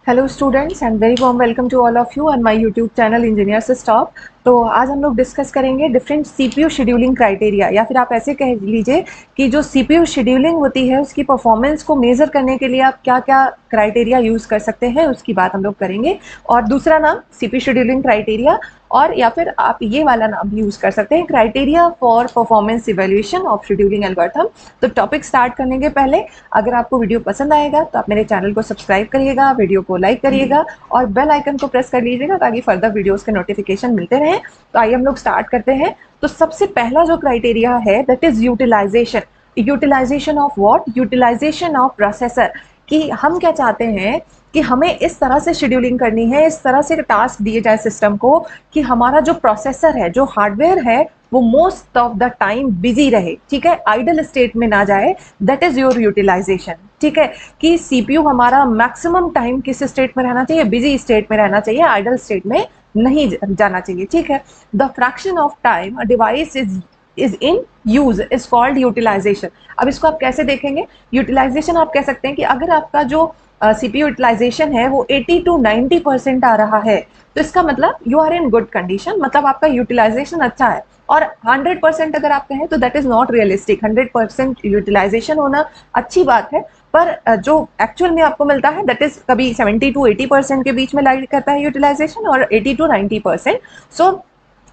Hello students and very warm welcome to all of you on my YouTube channel engineers stop. तो आज हम लोग discuss करेंगे different CPU scheduling criteria, या फिर आप ऐसे कह लीजिए कि जो सीपीयू शेड्यूलिंग होती है उसकी परफॉर्मेंस को मेजर करने के लिए आप क्या क्या क्राइटेरिया यूज कर सकते हैं उसकी बात हम लोग करेंगे। और दूसरा नाम सीपीयू शेड्यूलिंग क्राइटेरिया, और या फिर आप ये वाला नाम भी यूज कर सकते हैं, criteria for performance evaluation of scheduling algorithm. तो टॉपिक स्टार्ट करने के पहले अगर आपको वीडियो पसंद आएगा तो आप मेरे चैनल को सब्सक्राइब करिएगा, वीडियो को लाइक करिएगा और बेल आइकन को प्रेस कर लीजिएगा ताकि फर्दर वीडियोस के नोटिफिकेशन मिलते रहें। तो आइए हम लोग स्टार्ट करते हैं। तो सबसे पहला जो क्राइटेरिया है that is utilization. Utilization of what? Utilization of processor. कि हम क्या चाहते हैं कि हमें इस तरह से शेड्यूलिंग करनी है, इस तरह से टास्क दिए जाए सिस्टम को कि हमारा जो प्रोसेसर है, जो हार्डवेयर है, वो most of the time busy रहे, ठीक है, आइडल स्टेट में ना जाए। दैट इज योर यूटिलाइजेशन, ठीक है, कि सीपीयू हमारा मैक्सिमम टाइम किस स्टेट में रहना चाहिए? बिजी स्टेट में रहना चाहिए, आइडल स्टेट में नहीं जाना चाहिए, ठीक है। The fraction of time a device is in use is called utilization. अब इसको आप कैसे देखेंगे? यूटिलाइजेशन आप कह सकते हैं कि अगर आपका जो सीपीयू यूटिलाइजेशन है वो 80 to 90% आ रहा है तो इसका मतलब you are in good condition, मतलब आपका यूटिलाइजेशन अच्छा है। और 100% अगर आप कहें तो that is not realistic. 100% utilization होना अच्छी बात है, पर जो एक्चुअल में आपको मिलता है दैट इज कभी 70 to 80% के बीच में लाई करता है यूटिलाइजेशन, और 80 to 90%। सो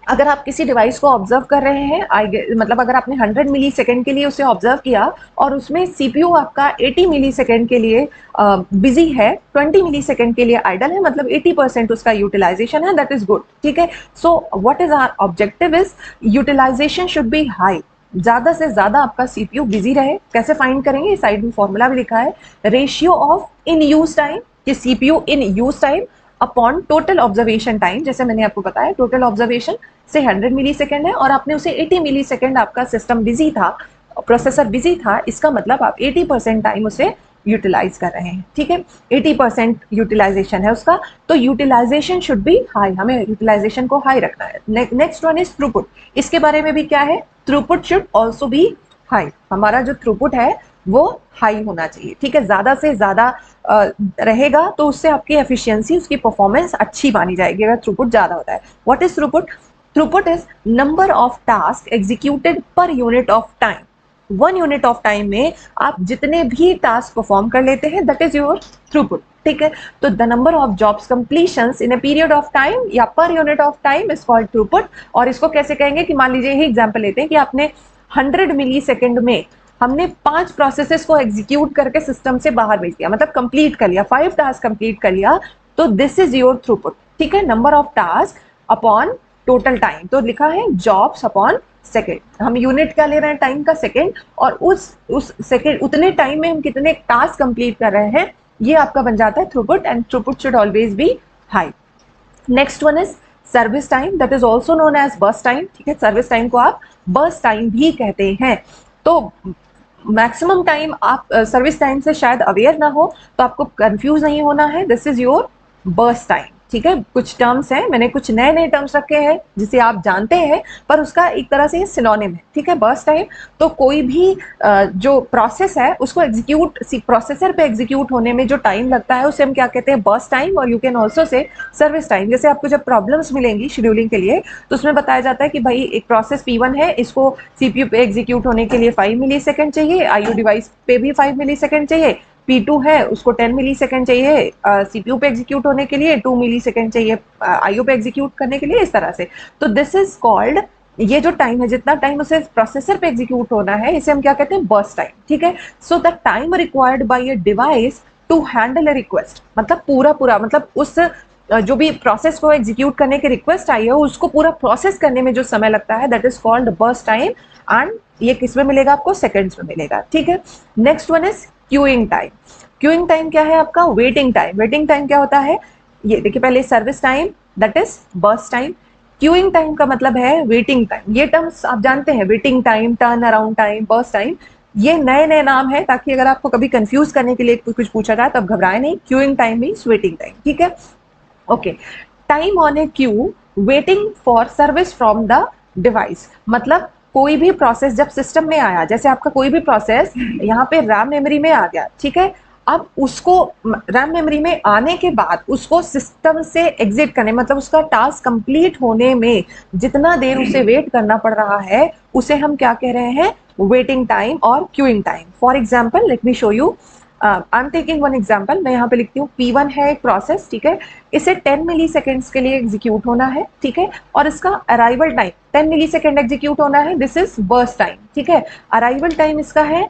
अगर आप किसी डिवाइस को ऑब्जर्व कर रहे हैं, मतलब अगर आपने 100 मिली सेकेंड के लिए उसे ऑब्जर्व किया और उसमें सीपीयू आपका 80 मिली सेकेंड के लिए बिजी है, 20 मिली सेकेंड के लिए आइडल है, मतलब 80% उसका यूटिलाइजेशन है, दैट इज गुड, ठीक है। So what is our objective is utilization should be high. ज्यादा से ज्यादा आपका सीपीयू बिजी रहे। कैसे फाइंड करेंगे? साइड में फॉर्मूला भी लिखा है, ratio of in use time, कि CPU in use time upon total observation time. जैसे मैंने आपको बताया टोटल ऑब्जर्वेशन से 100 मिली सेकेंड है और आपने उसे 80 मिली सेकेंड आपका सिस्टम बिजी था, प्रोसेसर बिजी था, इसका मतलब आप 80% टाइम उसे यूटिलाइज कर रहे हैं, ठीक है। 80% यूटिलाइजेशन है उसका, तो यूटिलाइजेशन शुड बी हाई, हमें यूटिलाइजेशन को हाई रखना है। Next one is throughput. इसके बारे में भी क्या है? Throughput should also be high. हमारा जो थ्रूपुट है वो हाई होना चाहिए, ठीक है। ज्यादा से ज्यादा रहेगा तो उससे आपकी एफिशिएंसी, उसकी परफॉर्मेंस अच्छी मानी जाएगी अगर थ्रूपुट ज्यादा होता है। What is throughput? Throughput is number of task executed पर unit of time. 1 unit of time में आप जितने भी टास्क परफॉर्म कर लेते हैं दैट इज योर थ्रूपुट, ठीक है। तो the number of jobs completions in a period of time या per unit of time is called throughput. और इसको कैसे कहेंगे कि मान लीजिए, यही एग्जांपल लेते हैं कि आपने 100 मिली सेकेंड में हमने 5 प्रोसेसेस को एग्जीक्यूट करके सिस्टम से बाहर भेज दिया, मतलब कंप्लीट कर लिया, 5 टास्क कंप्लीट कर लिया, तो दिस इज योर थ्रूपुट, ठीक है। Number of task upon total time, तो लिखा है जॉब्स अपॉन सेकेंड। हम यूनिट क्या ले रहे हैं? टाइम का, सेकेंड, और उस सेकेंड उतने टाइम में हम कितने टास्क कंप्लीट कर रहे हैं, ये आपका बन जाता है throughput. And throughput should always be high. Next one is service time, that is also known as burst time, ठीक है। सर्विस टाइम को आप बर्स्ट टाइम भी कहते हैं। तो मैक्सिमम टाइम आप सर्विस टाइम से शायद अवेयर ना हो, तो आपको कंफ्यूज नहीं होना है, this is your burst time, ठीक है। कुछ टर्म्स हैं, मैंने कुछ नए नए टर्म्स रखे हैं जिसे आप जानते हैं, पर उसका एक तरह से सिनोनिम है, ठीक है, बर्स्ट टाइम। तो कोई भी जो प्रोसेस है उसको एग्जीक्यूट, प्रोसेसर पे एग्जीक्यूट होने में जो टाइम लगता है उसे हम क्या कहते हैं? Burst time. और you can also say service time. जैसे आपको जब प्रॉब्लम्स मिलेंगी शेड्यूलिंग के लिए तो उसमें बताया जाता है कि भाई एक प्रोसेस P1 है, इसको सीपीयू पे एग्जीक्यूट होने के लिए 5 मिली सेकेंड चाहिए, आईओ डिवाइस पे भी 5 मिली सेकेंड चाहिए, P2 है उसको 10 मिली सेकेंड चाहिए, सीपीयू पे एग्जीक्यूट होने के लिए 2 मिली सेकेंड चाहिए, आईओ पे एग्जीक्यूट करने के लिए, इस तरह से। तो दिस इज कॉल्ड, ये जो टाइम है, जितना टाइम उसे प्रोसेसर पे एग्जीक्यूट होना है, इसे हम क्या कहते हैं? बर्स्ट टाइम, ठीक है। So the time required by a device to handle a request, मतलब पूरा पूरा, मतलब उस जो भी प्रोसेस को एग्जीक्यूट करने की रिक्वेस्ट आई है उसको पूरा प्रोसेस करने में जो समय लगता है that is called burst time. And ये किस में मिलेगा आपको? सेकेंड्स में मिलेगा, ठीक है। Next one is queuing time. Queuing time क्या है आपका? Waiting time. वेटिंग टाइम क्या होता है? ये देखिए, पहले service time that is burst time, queuing time का मतलब है वेटिंग टाइम। ये टर्म्स आप जानते हैं, waiting time, turn around time, burst time, ये नए नए नाम है ताकि अगर आपको कभी कंफ्यूज करने के लिए कुछ पूछा जाए तो आप घबराए नहीं। Queuing time means waiting time, ठीक है। Okay, time on A Q waiting for service from the device, मतलब कोई भी प्रोसेस जब सिस्टम में आया, जैसे आपका कोई भी प्रोसेस यहाँ पे रैम मेमोरी में आ गया, ठीक है, अब उसको रैम मेमोरी में आने के बाद उसको सिस्टम से एग्जिट करने, मतलब उसका टास्क कंप्लीट होने में जितना देर उसे वेट करना पड़ रहा है उसे हम क्या कह रहे हैं, वेटिंग टाइम और queuing time. For example let me show you, I am taking one example. मैं यहाँ पे लिखती हूँ P1 है एक प्रोसेस, ठीक है, इसे 10 मिली सेकेंड्स के लिए एग्जीक्यूट होना है, ठीक है, और इसका अराइवल टाइम 10 मिली सेकेंड एग्जीक्यूट होना है, दिस इज बर्स्ट टाइम, ठीक है। अराइवल टाइम इसका है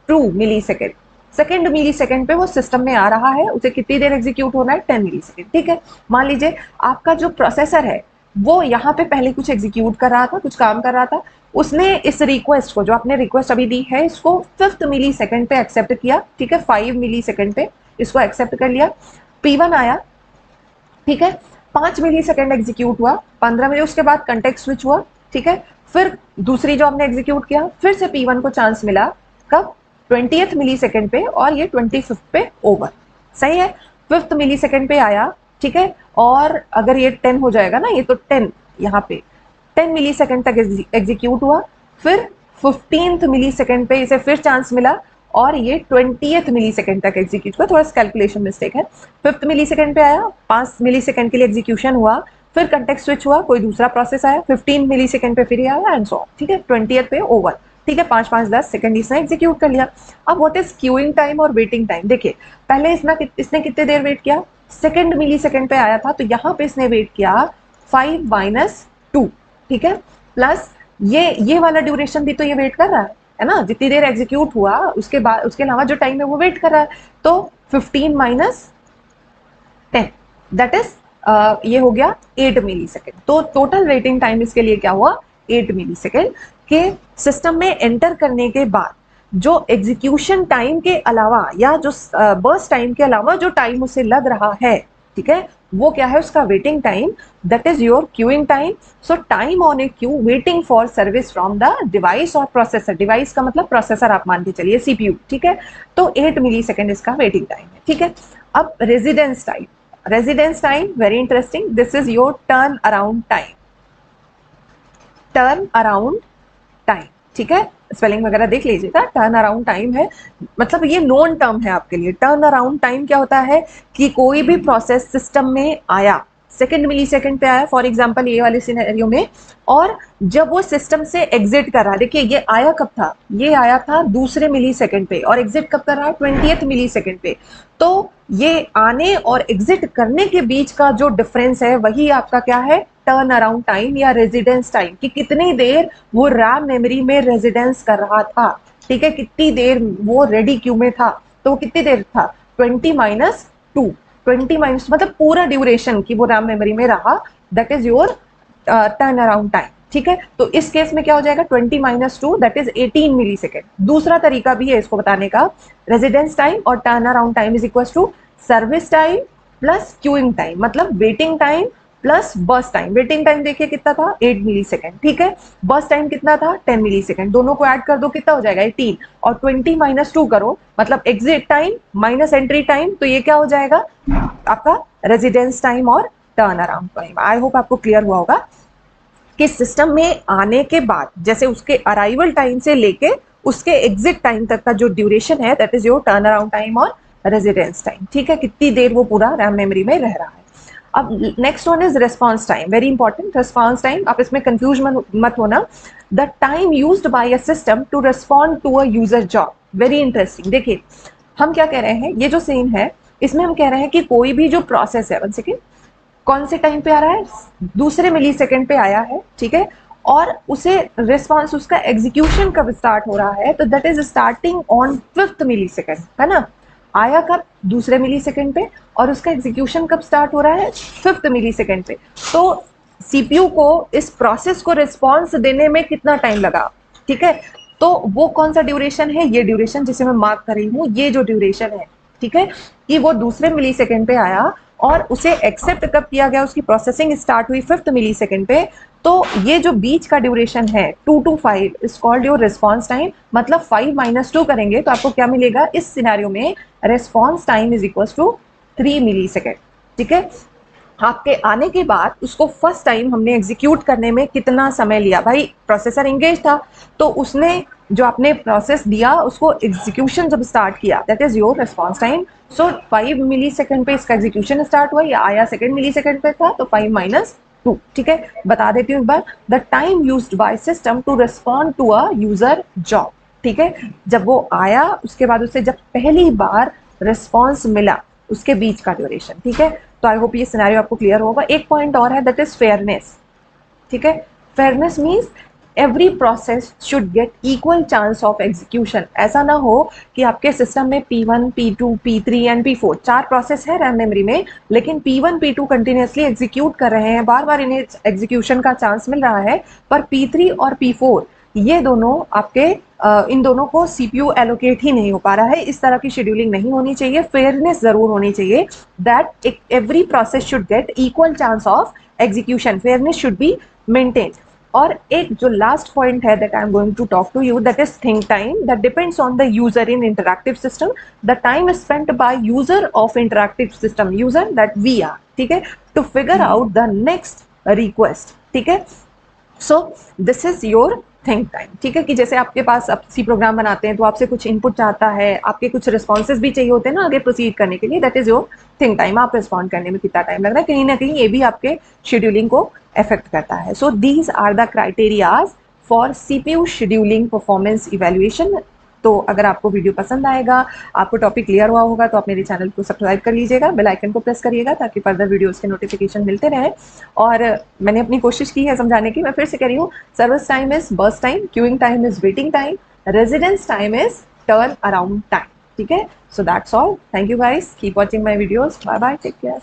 2 मिली सेकेंड, सेकेंड मिली सेकेंड पे वो सिस्टम में आ रहा है, उसे कितनी देर एग्जीक्यूट होना है, 10 मिली सेकेंड, ठीक है। मान लीजिए आपका जो प्रोसेसर है वो यहाँ पे पहले कुछ एग्जीक्यूट कर रहा था, कुछ काम कर रहा था, उसने इस रिक्वेस्ट को, जो आपने रिक्वेस्ट अभी दी है, इसको 5th मिली सेकेंड पे एक्सेप्ट किया, ठीक है, 5 मिली सेकेंड पे इसको एक्सेप्ट कर लिया। P1 आया, ठीक है, 5 मिली सेकेंड एग्जीक्यूट हुआ, 15 मिली, उसके बाद कंटेक्स्ट स्विच हुआ, ठीक है, फिर दूसरी जो हमने एग्जीक्यूट किया, फिर से P1 को चांस मिला, कब, 20th मिली सेकेंड पे, और ये 25th पे ओवर, सही है। 5th मिली सेकेंड पे आया, ठीक है, और अगर ये 10 हो जाएगा ना, ये तो 10 यहाँ पे 10 मिली सेकेंड तक एग्जीक्यूट हुआ, फिर 15th मिली सेकेंड पे इसे फिर चांस मिला और ये 20th मिली सेकेंड तक एग्जीक्यूट हुआ, थोड़ा सा कैलकुलेशन मिस्टेक है। 5th मिली सेकेंड पे आया, 5 मिली सेकेंड के लिए एग्जीक्यूशन हुआ, फिर कंटेक्स्ट स्विच हुआ, कोई दूसरा प्रोसेस आया, 15 मिली सेकेंड पे फिर आया एंड सो, ठीक है, 20th पे ओवर, ठीक है, 5-5-10 सेकंड इसने एग्जीक्यूट कर लिया। अब व्हाट इज क्यूइंग टाइम और वेटिंग टाइम, देखिए पहले इसने कितने देर वेट किया, सेकंड मिली सेकंड पे आया था, तो यहाँ पे इसने वेट किया 5-2, ठीक है, प्लस ये वाला ड्यूरेशन भी तो ये वेट कर रहा है ना, जितनी देर एग्जीक्यूट हुआ उसके बाद उसके अलावा जो टाइम है वो वेट कर रहा है, तो 15-10 दैट इज ये हो गया 8 मिली सेकेंड। तो टोटल वेटिंग टाइम इसके लिए क्या हुआ, 8 मिली सेकेंड के सिस्टम में एंटर करने के बाद जो एग्जीक्यूशन टाइम के अलावा या जो बर्स्ट टाइम के अलावा जो टाइम उसे लग रहा है, ठीक है, वो क्या है, उसका waiting time, that is your queuing time. So time on A Q waiting for service from the device और प्रोसेसर, डिवाइस का मतलब प्रोसेसर आप मान के चलिए, सीपीयू, ठीक है, तो 8 मिली सेकेंड इसका वेटिंग टाइम है, ठीक है। अब residence time, residence time very interesting, this is your turn around time, turn around time, ठीक है, स्पेलिंग वगैरह देख लीजिएगा, टर्न अराउंड टाइम है, मतलब ये नोन टर्म है आपके लिए। टर्न अराउंड टाइम क्या होता है कि कोई भी प्रोसेस सिस्टम में आया, सेकेंड मिली सेकेंड पे आया, फॉर एग्जांपल ये वाले सिनेरियो में, और जब वो सिस्टम से एग्जिट कर रहा है, देखिए ये आया कब था, ये आया था दूसरे मिली सेकेंड पे, और एग्जिट कब कर रहा है, 20th मिली सेकेंड पे, तो ये आने और एग्जिट करने के बीच का जो डिफरेंस है वही आपका क्या है, टर्न अराउंड टाइम या रेजिडेंस टाइम, कि कितनी देर वो रैम मेमोरी में रेजिडेंस कर रहा था, ठीक है, कितनी देर वो रेडी क्यू में था, तो वो कितनी देर था, 20-2, 20 मतलब पूरा ड्यूरेशन की वो रैम मेमोरी में रहा, that is your turn around time, ठीक है। तो इस केस में क्या हो जाएगा, 20-2 दैट इज 18 मिली सेकेंड। दूसरा तरीका भी है इसको बताने का, रेजिडेंस टाइम और turn around time is equal to service time plus queuing time, मतलब waiting time plus burst time. Waiting time देखिए कितना था, 8 मिली सेकेंड, ठीक है, बर्स्ट टाइम कितना था, 10 मिली सेकेंड, दोनों को ऐड कर दो कितना हो जाएगा, 18, और 20-2 करो, मतलब exit time minus entry time, तो ये क्या हो जाएगा आपका रेजिडेंस टाइम और turn around time. I hope आपको क्लियर हुआ होगा कि सिस्टम में आने के बाद, जैसे उसके अराइवल टाइम से लेके उसके एग्जिट टाइम तक का जो ड्यूरेशन है, that is your turn around time और रेजिडेंस टाइम, ठीक है, कितनी देर वो पूरा रैम मेमोरी में रह रहा है। अब next one is response time, very important. Response time, आप इसमें कंफ्यूज मत होना, the time used by a system to respond to a user job, very interesting. देखिए हम क्या कह रहे हैं, ये जो सीन है इसमें हम कह रहे हैं कि कोई भी जो प्रोसेस है, वन सेकेंड, कौन से टाइम पे आ रहा है, दूसरे मिली सेकेंड पे आया है, ठीक है, और उसे रिस्पॉन्स, उसका एग्जीक्यूशन कब स्टार्ट हो रहा है, तो that is starting on 5th millisecond, है ना, आया कब, दूसरे मिली सेकेंड पे, और उसका एग्जीक्यूशन कब स्टार्ट हो रहा है, 5th मिली सेकेंड पे। तो सीपीयू को इस प्रोसेस को रिस्पॉन्स देने में कितना टाइम लगा, ठीक है, तो वो कौन सा ड्यूरेशन है, ये ड्यूरेशन जिसे मैं मार्क कर रही हूँ, ये जो ड्यूरेशन है, ठीक है, कि वो दूसरे मिली सेकेंड पे आया और उसे एक्सेप्ट कब किया गया, उसकी प्रोसेसिंग स्टार्ट हुई 5th मिली सेकेंड पे, तो ये जो बीच का ड्यूरेशन है 2 to 5 is called your response time, मतलब 5-2 करेंगे तो आपको क्या मिलेगा, इस सिनेरियो में response time is equal to 3 millisecond, ठीक है। आपके आने के बाद उसको फर्स्ट टाइम हमने एग्जीक्यूट करने में कितना समय लिया। भाई प्रोसेसर इंगेज था तो उसने जो आपने प्रोसेस दिया उसको एग्जीक्यूशन जब स्टार्ट किया, that is your response time. So 5 millisecond पे इसका एग्जीक्यूशन स्टार्ट हुआ, या आया सेकेंड मिली सेकेंड पे था तो 5 माइनस 2। ठीक है, बता देती हूँ एक बार, the time used by system to respond to a user job. ठीक है, जब वो आया उसके बाद उसे जब पहली बार रिस्पॉन्स मिला उसके बीच का ड्यूरेशन। ठीक है, तो आई होप ये सिनेरियो आपको क्लियर होगा। एक पॉइंट और है, दैट इज फेयरनेस। ठीक है, fairness means every process should get equal chance of execution. ऐसा ना हो कि आपके सिस्टम में P1, P2, P3 and P4 4 process है रैम मेमोरी में, लेकिन P1, P2 कंटिन्यूसली एग्जीक्यूट कर रहे हैं, बार बार इन्हें एग्जीक्यूशन का चांस मिल रहा है, पर P3 और P4 ये दोनों आपके इन दोनों को सीपीयू एलोकेट ही नहीं हो पा रहा है। इस तरह की शेड्यूलिंग नहीं होनी चाहिए, फेयरनेस जरूर होनी चाहिए, that every process should get equal chance of execution, fairness should be maintain. और एक जो लास्ट पॉइंट है that I am going to talk to you, that is think time, that depends on the user in interactive system, the time spent by user of interactive system, user that we are. ठीक है, to figure out the next request. ठीक है, so this is your think time. ठीक है, कि जैसे आपके पास आप सी प्रोग्राम बनाते हैं तो आपसे कुछ इनपुट चाहता है, आपके कुछ रिस्पॉन्सेज भी चाहिए होते हैं ना आगे प्रोसीड करने के लिए, that is your think time. आप रिस्पॉन्ड करने में कितना टाइम लग रहा है, कहीं ना कहीं ये भी आपके शेड्यूलिंग को अफेक्ट करता है। So these are the criterias for CPU scheduling performance evaluation. तो अगर आपको वीडियो पसंद आएगा, आपको टॉपिक क्लियर हुआ होगा, तो आप मेरे चैनल को सब्सक्राइब कर लीजिएगा, बेल आइकन को प्रेस करिएगा ताकि फर्दर वीडियोस के नोटिफिकेशन मिलते रहें। और मैंने अपनी कोशिश की है समझाने की, मैं फिर से कह रही हूँ, service time is burst time, queuing time is waiting time, residence time is turn around time. ठीक है, so that's all, thank you guys, keep watching my videos, bye bye, take care.